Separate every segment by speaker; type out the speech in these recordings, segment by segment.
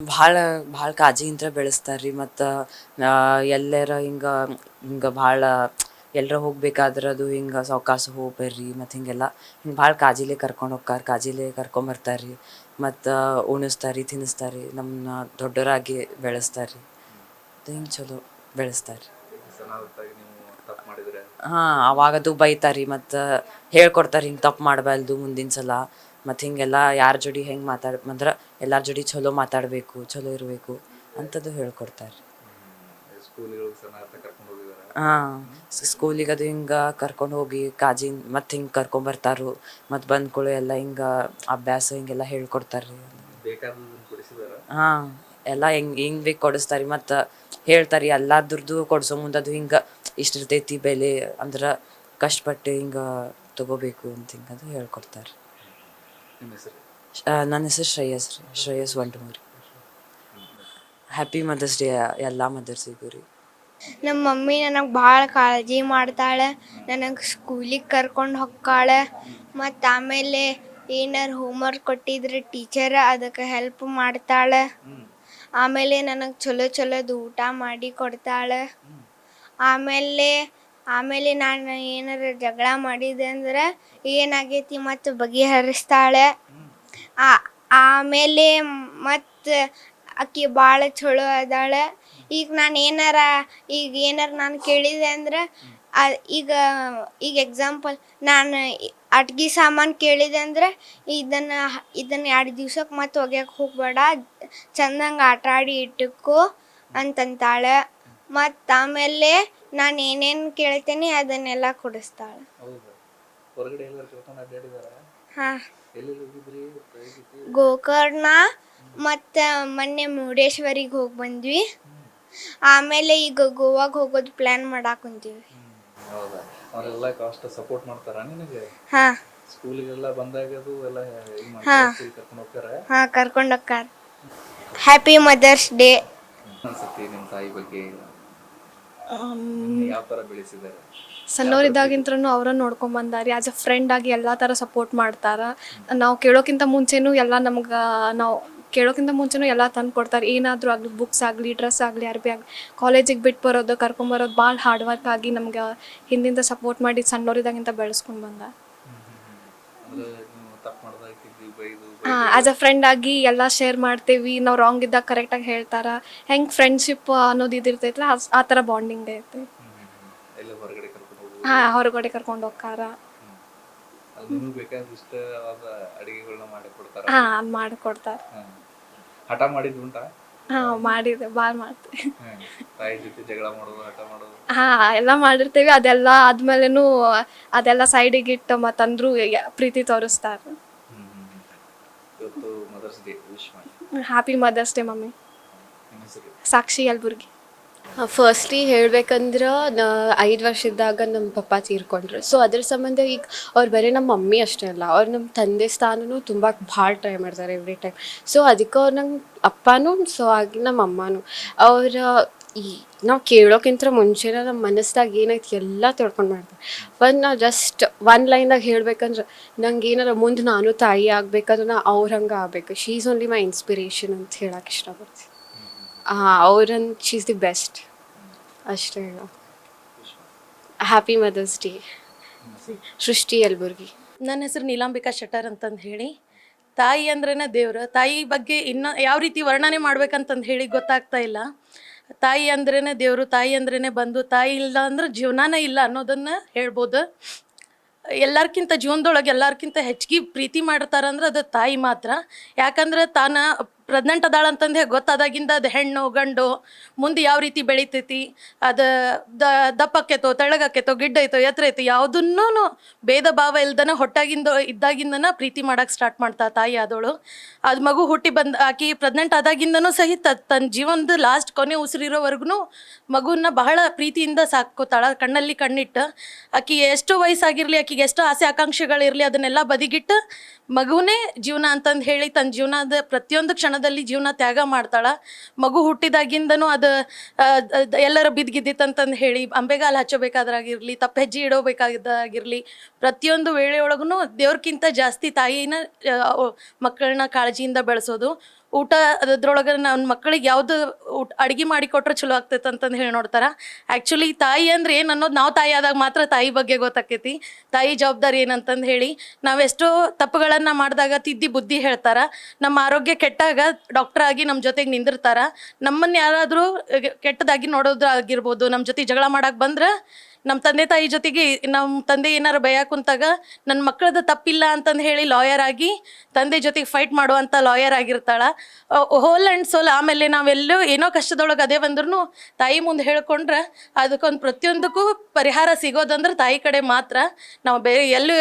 Speaker 1: ಭಾಳ ಭಾಳ ಕಾಳಜಿಯಿಂದ ಬೆಳೆಸ್ತಾರೆ ರೀ. ಮತ್ತು ಎಲ್ಲರ ಹಿಂಗೆ ಭಾಳ ಎಲ್ಲರ ಹೋಗ್ಬೇಕಾದ್ರೆ ಅದು ಹಿಂಗೆ ಸಾವ್ಕಾಶ ಹೋಗ್ಬರ್ರಿ ಮತ್ತು ಹಿಂಗೆಲ್ಲ ಹಿಂಗೆ ಭಾಳ ಕಾಳಜಿಲೇ ಕರ್ಕೊಂಡು ಹೋಗ್ತಾರೆ, ಕಾಳಜಿಲೇ ಕರ್ಕೊಂಬರ್ತಾರೆ ರೀ. ಮತ್ತು ಉಣಿಸ್ತಾರೆ ತಿನ್ನಿಸ್ತಾರೆ, ನಮ್ಮನ್ನ ದೊಡ್ಡವರಾಗಿ ಬೆಳೆಸ್ತಾರೆ ರೀ. ಅದು ಹಿಂಗೆ ಚಲೋ ಬೆಳೆಸ್ತಾರೆ ರೀ. ಹಾಂ, ಅವಾಗದು ಬೈತಾರೆ ರೀ, ಮತ್ತು ಹೇಳ್ಕೊಡ್ತಾರೆ ಹಿಂಗೆ ತಪ್ಪು ಮಾಡಬಾರ್ದು ಮುಂದಿನ ಸಲ. ಮತ್ತು ಹಿಂಗೆಲ್ಲ ಯಾರ ಜೋಡಿ ಹೆಂಗೆ ಅಂದ್ರೆ ಎಲ್ಲರ ಜೋಡಿ ಚಲೋ ಮಾತಾಡಬೇಕು, ಚಲೋ ಇರಬೇಕು ಅಂಥದ್ದು ಹೇಳ್ಕೊಡ್ತಾರೆ ರೀ. ಹಾಂ, ಸ್ಕೂಲಿಗೆ ಅದು ಹಿಂಗೆ ಕರ್ಕೊಂಡು ಹೋಗಿ ಕಾಜಿ ಮತ್ತು ಹಿಂಗೆ ಕರ್ಕೊಂಬರ್ತಾರೋ ಮತ್ತು ಬಂದ್ಕೊಳ್ಳೋ ಎಲ್ಲ ಹಿಂಗೆ ಅಭ್ಯಾಸ ಹಿಂಗೆಲ್ಲ ಹೇಳ್ಕೊಡ್ತಾರೆ ರೀ. ಹಾಂ, ಎಲ್ಲ ಹೆಂಗೆ ಬೇಕು ಕೊಡಿಸ್ತಾರೆ ರೀ. ಮತ್ತು ಹೇಳ್ತಾರೆ ರೀ ಎಲ್ಲದ್ರದ್ದು ಕೊಡಿಸೋ ಮುಂದೆ ಅದು ಹಿಂಗೆ ಇಷ್ಟು ಇರ್ತೈತಿ ಬೆಲೆ ಅಂದ್ರೆ ಕಷ್ಟಪಟ್ಟು ಹಿಂಗೆ ತೊಗೋಬೇಕು ಅಂತ ಹಿಂಗೆ ಅದು ಹೇಳ್ಕೊಡ್ತಾರೆ. ನನ್ನ ಹೆಸರು ಶ್ರೇಯಸ್ ರೀ, Shreyas Vantamuri. Happy mother's day ಎಲ್ಲ ಮದರ್ಸಿಗೂ ರೀ.
Speaker 2: ನಮ್ಮ ಮಮ್ಮಿ ನನಗೆ ಭಾಳ ಕಾಳಜಿ ಮಾಡ್ತಾಳೆ, ನನಗೆ ಸ್ಕೂಲಿಗೆ ಕರ್ಕೊಂಡು ಹೋಗ್ತಾಳೆ. ಮತ್ತು ಆಮೇಲೆ ಏನಾರು ಹೋಮ್ವರ್ಕ್ ಕೊಟ್ಟಿದ್ರೆ ಟೀಚರ್ ಅದಕ್ಕೆ ಹೆಲ್ಪ್ ಮಾಡ್ತಾಳೆ. ಆಮೇಲೆ ನನಗೆ ಚಲೋ ಚಲೋದು ಊಟ ಮಾಡಿ ಕೊಡ್ತಾಳೆ. ಆಮೇಲೆ ನಾನು ಏನಾರು ಜಗಳ ಮಾಡಿದೆ ಅಂದ್ರೆ ಏನಾಗೈತಿ ಮತ್ತು ಬಗೆಹರಿಸ್ತಾಳೆ. ಆಮೇಲೆ ಮತ್ತು ಆಕೆ ಭಾಳ ಚಲೋ ಅದಾಳೆ. ಈಗ ನಾನು ಕೇಳಿದೆ ಅಂದ್ರೆ ಈಗ ಎಕ್ಸಾಂಪಲ್ ನಾನು ಅಡ್ಗೆ ಸಾಮಾನು ಕೇಳಿದೆ ಅಂದರೆ ಇದನ್ನು 2 ದಿವ್ಸಕ್ಕೆ ಮತ್ತೆ ಒಗ್ಯಕ್ಕೆ ಹೋಗಬೇಡ, ಚಂದಂಗೆ ಆಟ ಆಡಿ ಇಟ್ಟುಕೋ ಅಂತಂತಾಳೆ. ಮತ್ತು ಆಮೇಲೆ ನಾನು ಏನೇನು ಕೇಳ್ತೀನಿ ಅದನ್ನೆಲ್ಲ ಕೊಡಿಸ್ತಾಳೆ. ಹಾಂ, ಗೋಕರ್ಣ ಮತ್ತು ಮೊನ್ನೆ ಮುರುಡೇಶ್ವರಿಗೆ ಹೋಗಿ ಬಂದ್ವಿ. ಆಮೇಲೆ ಈಗ ಗೋವಾಗೆ ಹೋಗೋದು ಪ್ಲ್ಯಾನ್ ಮಾಡಾಕೊಂತೀವಿ. ಹಾಂ, ಹಾಂ ಕರ್ಕೊಂಡು ಹೋಗ್ತಾರೆ. Happy mother's day.
Speaker 3: ಸಣ್ಣವರಿದ್ದಾಗಿಂತ್ರನೂ ಅವರ ನೋಡ್ಕೊಂಬಂದಾರಿ. ಆ್ಯಸ್ ಅ ಫ್ರೆಂಡ್ ಆಗಿ ಎಲ್ಲ ಥರ ಸಪೋರ್ಟ್ ಮಾಡ್ತಾರೆ. ನಾವು ಕೇಳೋಕ್ಕಿಂತ ಮುಂಚೆನೂ ಎಲ್ಲ ತಂದು ಕೊಡ್ತಾರೆ. ಏನಾದರೂ ಆಗಲಿ, ಬುಕ್ಸ್ ಆಗಲಿ, ಡ್ರೆಸ್ ಆಗಲಿ, ಅರ್ಬಿ ಆಗಲಿ, ಕಾಲೇಜಿಗೆ ಬಿಟ್ಟು ಬರೋದು ಕರ್ಕೊಂಬರೋದು ಭಾಳ ಹಾರ್ಡ್ ವರ್ಕ್ ಆಗಿ ನಮ್ಗೆ ಹಿಂದಿಂದ ಸಪೋರ್ಟ್ ಮಾಡಿ ಸಣ್ಣವರಿದ್ದಾಗಿಂತ ಬೆಳೆಸ್ಕೊಂಡು ಬಂದ. ಹಾಂ, ಆ್ಯಸ್ ಅ ಫ್ರೆಂಡ್ ಆಗಿ ಎಲ್ಲ ಶೇರ್ ಮಾಡ್ತೇವೆ. ನಾವು ರಾಂಗ್ ಇದ್ದಾಗ ಕರೆಕ್ಟಾಗಿ ಹೇಳ್ತಾರೆ. ಹೆಂಗೆ ಫ್ರೆಂಡ್ಶಿಪ್ ಅನ್ನೋದು ಇದಿರ್ತೈತಲ್ಲ ಆ ಥರ ಬಾಂಡಿಂಗ್ ಐತೆ. ಹಾಂ, ಹೊರಗಡೆ ಕರ್ಕೊಂಡು ಹೋಗ್ತಾರ. ಹಾಂ, ಮಾಡಿಕೊಡ್ತಾರೆ. ಹಾಂ, ಮಾಡಿದೆ, ಭಾಳ ಮಾಡ್ತೀವಿ. ಹಾಂ, ಎಲ್ಲ ಮಾಡಿರ್ತೇವೆ. ಅದೆಲ್ಲ ಆದ್ಮೇಲೆನೂ ಅದೆಲ್ಲ ಸೈಡಿಗೆ ಇಟ್ಟು ಮತ್ತಂದ್ರೂ ಪ್ರೀತಿ ತೋರಿಸ್ತಾರೆ. Happy mother's day mummy. Sakshi Yalburgi.
Speaker 4: Firstly ಹೇಳ್ಬೇಕಂದ್ರೆ 5 ವರ್ಷದಾಗ ನಮ್ಮ ಪಪ್ಪ ತೀರ್ಕೊಂಡ್ರು. ಸೊ ಅದ್ರ ಸಂಬಂಧ ಈಗ ಅವ್ರು ಬರೀ ನಮ್ಮ ಮಮ್ಮಿ ಅಷ್ಟೇ ಅಲ್ಲ, ಅವ್ರು ನಮ್ಮ ತಂದೆ ಸ್ಥಾನನೂ ತುಂಬ ಭಾಳ ಟ್ರೈ ಮಾಡ್ತಾರೆ ಎವ್ರಿ ಟೈಮ್. ಸೊ ಅದಕ್ಕೆ ಅವ್ರು ನಂಗೆ ಅಪ್ಪನೂ, ಸೊ ಆಗಿ ನಮ್ಮ ಅಮ್ಮನೂ ನಾವು ಕೇಳೋಕ್ಕಿಂತ ಮುಂಚೆನೇ ನಮ್ಮ ಮನಸ್ದಾಗ ಏನೈತಿ ಎಲ್ಲ ತಿಳ್ಕೊಂಡು ಮಾಡ್ತಾರೆ. ನಾವು ಜಸ್ಟ್ ಲೈನ್ದಾಗ ಹೇಳ್ಬೇಕಂದ್ರೆ ನಂಗೆ ಏನಾರ ಮುಂದೆ ನಾನು ತಾಯಿ ಆಗ್ಬೇಕಾದ್ರೆ ನಾ ಅವ್ರ ಹಂಗೆ ಆಗ್ಬೇಕು. She is only my inspiration ಅಂತ ಹೇಳಕ್ಕೆ ಇಷ್ಟಪಡ್ತೀನಿ. ಅವ್ರನ್ನ ಶೀ ಈಸ್ ದಿ ಬೆಸ್ಟ್ ಅಷ್ಟೇ ಹೇಳೋ. Happy mother's day. Srishti Yalburgi.
Speaker 5: ನನ್ನ ಹೆಸರು ನೀಲಾಂಬಿಕಾ ಶೆಟ್ಟರ್ ಅಂತಂದು ಹೇಳಿ. ತಾಯಿ ಅಂದ್ರೇ ದೇವ್ರು. ತಾಯಿ ಬಗ್ಗೆ ಇನ್ನೂ ಯಾವ ರೀತಿ ವರ್ಣನೆ ಮಾಡ್ಬೇಕಂತಂದು ಹೇಳಿ ಗೊತ್ತಾಗ್ತಾ ಇಲ್ಲ. ತಾಯಿ ಅಂದ್ರೇ ದೇವರು, ತಾಯಿ ಅಂದ್ರೇ ಬಂದು, ತಾಯಿ ಇಲ್ಲ ಅಂದ್ರೆ ಜೀವನನೇ ಇಲ್ಲ ಅನ್ನೋದನ್ನು ಹೇಳ್ಬೋದು. ಎಲ್ಲರ್ಕಿಂತ ಜೀವನದೊಳಗೆ ಎಲ್ಲರ್ಕಿಂತ ಹೆಚ್ಚಿಗೆ ಪ್ರೀತಿ ಮಾಡ್ತಾರಂದ್ರೆ ಅದು ತಾಯಿ ಮಾತ್ರ. ಯಾಕಂದ್ರೆ ತಾನು ಪ್ರೆಗ್ನೆಂಟ್ ಅದಾಳಂತಂದು ಗೊತ್ತಾದಾಗಿಂದ ಅದು ಹೆಣ್ಣು ಗಂಡು ಮುಂದೆ ಯಾವ ರೀತಿ ಬೆಳಿತೈತಿ, ಅದು ದಪ್ಪಕ್ಕೆತೋ ತೆಳ್ಳಗಕ್ಕೆತೋ ಗಿಡ್ಡೈತೋ ಎತ್ತರ ಐತೋ ಯಾವುದನ್ನೂ ಭೇದ ಭಾವ ಇಲ್ದನ ಇದ್ದಾಗಿಂದನ ಪ್ರೀತಿ ಮಾಡೋಕ್ಕೆ ಸ್ಟಾರ್ಟ್ ಮಾಡ್ತಾ ತಾಯಿ ಆದವಳು. ಅದು ಮಗು ಹುಟ್ಟಿ ಆಕಿ ಪ್ರೆಗ್ನೆಂಟ್ ಆದಾಗಿಂದನೂ ಸಹಿತ ತನ್ನ ಜೀವನದ ಲಾಸ್ಟ್ ಕೊನೆ ಉಸಿರಿರೋವರೆಗೂ ಮಗುನ ಬಹಳ ಪ್ರೀತಿಯಿಂದ ಸಾಕೋತಾಳ, ಕಣ್ಣಲ್ಲಿ ಕಣ್ಣಿಟ್ಟು. ಆಕಿಗೆ ಎಷ್ಟು ವಯಸ್ಸಾಗಿರಲಿ, ಆಕಿಗೆ ಎಷ್ಟು ಆಸೆ ಆಕಾಂಕ್ಷೆಗಳಿರಲಿ ಅದನ್ನೆಲ್ಲ ಬದಿಗಿಟ್ಟು ಮಗುವೇ ಜೀವನ ಅಂತಂದು ಹೇಳಿ ತನ್ನ ಜೀವನದ ಪ್ರತಿಯೊಂದು ಕ್ಷಣದಾಗ ಕ್ಷಣದಲ್ಲಿ ಜೀವನ ತ್ಯಾಗ ಮಾಡ್ತಾಳೆ. ಮಗು ಹುಟ್ಟಿದಾಗಿಂದನೂ ಅದು ಎಲ್ಲರ ಬಿದ್ದಿದ್ದಿತ್ತಂತಂದು ಹೇಳಿ ಅಂಬೆಗಾಲು ಹಚ್ಚಬೇಕಾದ್ರಾಗಿರಲಿ, ತಪ್ಪು ಹೆಜ್ಜೆ ಇಡೋಬೇಕಾಗಿದ್ದಾಗಿರಲಿ, ಪ್ರತಿಯೊಂದು ವೇಳೆಯೊಳಗೂ ದೇವ್ರಕ್ಕಿಂತ ಜಾಸ್ತಿ ತಾಯಿನ ಮಕ್ಕಳನ್ನ ಕಾಳಜಿಯಿಂದ ಬೆಳೆಸೋದು. ಊಟ ಅದ್ರೊಳಗೆ ನನ್ನ ಮಕ್ಕಳಿಗೆ ಯಾವುದು ಅಡುಗೆ ಮಾಡಿ ಕೊಟ್ರೆ ಚಲೋ ಆಗ್ತೈತೆ ಅಂತಂದು ಹೇಳಿ ನೋಡ್ತಾರೆ. ಆ್ಯಕ್ಚುಲಿ ತಾಯಿ ಅಂದ್ರೆ ಏನು ಅನ್ನೋದು ನಾವು ತಾಯಿ ಆದಾಗ ಮಾತ್ರ ತಾಯಿ ಬಗ್ಗೆ ಗೊತ್ತಾಕೈತಿ. ತಾಯಿ ಜವಾಬ್ದಾರಿ ಏನಂತಂದು ಹೇಳಿ ನಾವೆಷ್ಟೋ ತಪ್ಪುಗಳನ್ನು ಮಾಡಿದಾಗ ತಿದ್ದಿ ಬುದ್ಧಿ ಹೇಳ್ತಾರೆ. ನಮ್ಮ ಆರೋಗ್ಯ ಕೆಟ್ಟಾಗ ಡಾಕ್ಟರ್ ಆಗಿ ನಮ್ಮ ಜೊತೆಗೆ ನಿಂದಿರ್ತಾರೆ. ನಮ್ಮನ್ನು ಯಾರಾದರೂ ಕೆಟ್ಟದಾಗಿ ನೋಡೋದಾಗಿರ್ಬೋದು, ನಮ್ಮ ಜೊತೆ ಜಗಳ ಮಾಡಕ್ಕೆ ಬಂದ್ರೆ ನಮ್ಮ ತಂದೆ ತಾಯಿ ಜೊತೆಗೆ ನಮ್ಮ ತಂದೆ ಏನಾರು ಬೈಯಾಕ ಕುಂತಾಗ ನನ್ನ ಮಕ್ಕಳದ್ದು ತಪ್ಪಿಲ್ಲ ಅಂತಂದು ಹೇಳಿ ಲಾಯರ್ ಆಗಿ ತಂದೆ ಜೊತೆಗೆ ಫೈಟ್ ಮಾಡುವಂಥ ಲಾಯರ್ ಆಗಿರ್ತಾಳೆ. Hole and soul. ಆಮೇಲೆ ನಾವೆಲ್ಲೂ ಏನೋ ಕಷ್ಟದೊಳಗೆ ಅದೇ ಬಂದ್ರೂ ತಾಯಿ ಮುಂದೆ ಹೇಳ್ಕೊಂಡ್ರೆ ಅದಕ್ಕೊಂದು ಪ್ರತಿಯೊಂದಕ್ಕೂ ಪರಿಹಾರ ಸಿಗೋದಂದ್ರೆ ತಾಯಿ ಕಡೆ ಮಾತ್ರ. ನಾವು ಬೇರೆ ಎಲ್ಲೂ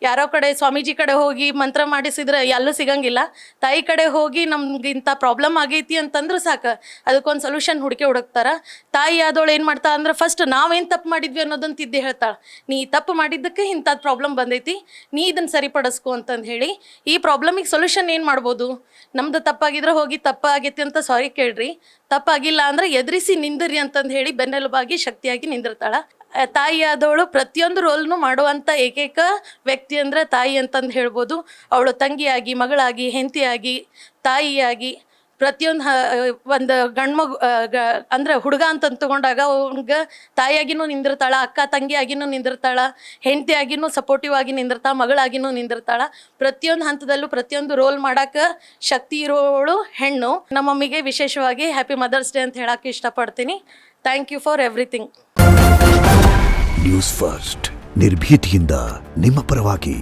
Speaker 5: ಯಾರೋ ಕಡೆ ಸ್ವಾಮೀಜಿ ಕಡೆ ಹೋಗಿ ಮಂತ್ರ ಮಾಡಿಸಿದ್ರೆ ಎಲ್ಲೂ ಸಿಗಂಗಿಲ್ಲ. ತಾಯಿ ಕಡೆ ಹೋಗಿ ನಮ್ಗೆ ಇಂಥ ಪ್ರಾಬ್ಲಮ್ ಆಗೈತಿ ಅಂತಂದ್ರೆ ಸಾಕು, ಅದಕ್ಕೊಂದು ಸೊಲ್ಯೂಷನ್ ಹುಡುಕ್ತಾರೆ. ತಾಯಿ ಆದವಳು ಏನು ಮಾಡ್ತಾ ಅಂದ್ರೆ ಫಸ್ಟ್ ನಾವೇನು ತಪ್ಪು ಮಾಡಿದ್ವಿ ಅನ್ನೋದನ್ನ ತಿದ್ದಿ ಹೇಳ್ತಾಳೆ. ನೀ ತಪ್ಪು ಮಾಡಿದ್ದಕ್ಕೆ ಇಂಥದ್ದು ಪ್ರಾಬ್ಲಮ್ ಬಂದೈತಿ, ನೀ ಇದನ್ನು ಸರಿಪಡಿಸ್ಕೊ ಅಂತಂದು ಹೇಳಿ ಈ ಪ್ರಾಬ್ಲಮಿಗೆ ಸೊಲ್ಯೂಷನ್ ಏನು ಮಾಡ್ಬೋದು. ನಮ್ದು ತಪ್ಪಾಗಿದ್ರೆ ಹೋಗಿ ತಪ್ಪಾಗೈತಿ ಅಂತ ಸಾರಿ ಕೇಳ್ರಿ, ತಪ್ಪಾಗಿಲ್ಲ ಅಂದ್ರೆ ಎದುರಿಸಿ ನಿಂದಿರಿ ಅಂತಂದು ಹೇಳಿ ಬೆನ್ನೆಲುಬಾಗಿ ಶಕ್ತಿಯಾಗಿ ನಿಂದಿರ್ತಾಳೆ. ತಾಯಿ ಆದವಳು ಪ್ರತಿಯೊಂದು ರೋಲ್ನು ಮಾಡುವಂಥ ಏಕೈಕ ವ್ಯಕ್ತಿ ಅಂದರೆ ತಾಯಿ ಅಂತಂದು ಹೇಳ್ಬೋದು. ಅವಳು ತಂಗಿಯಾಗಿ, ಮಗಳಾಗಿ, ಹೆಂಡತಿಯಾಗಿ, ತಾಯಿಯಾಗಿ ಪ್ರತಿಯೊಂದು ಒಂದು ಗಂಡ್ಮಗು ಅಂದ್ರೆ ಹುಡುಗ ಅಂತ ತಗೊಂಡಾಗ ಅವ್ನಿಗೆ ತಾಯಿಯಾಗಿನೂ ನಿಂದಿರ್ತಾಳೆ, ಅಕ್ಕ ತಂಗಿಯಾಗಿನೂ ನಿಂದಿರ್ತಾಳೆ, ಹೆಂಡತಿಯಾಗಿನೂ ಸಪೋರ್ಟಿವ್ ಆಗಿ ನಿಂದಿರ್ತಾಳೆ, ಮಗಳಾಗಿನೂ ನಿಂದಿರ್ತಾಳೆ. ಪ್ರತಿಯೊಂದು ಹಂತದಲ್ಲೂ ಪ್ರತಿಯೊಂದು ರೋಲ್ ಮಾಡೋಕ್ಕೆ ಶಕ್ತಿ ಇರೋಳು ಹೆಣ್ಣು. ನಮ್ಮ ಮಮ್ಮಿಗೆ ವಿಶೇಷವಾಗಿ ಹ್ಯಾಪಿ ಮದರ್ಸ್ ಡೇ ಅಂತ ಹೇಳಕ್ಕೆ ಇಷ್ಟಪಡ್ತೀನಿ. Thank you for everything.
Speaker 6: News first, ನಿರ್ಭೀತಿಯಿಂದ ನಿಮ್ಮ ಪರವಾಗಿ.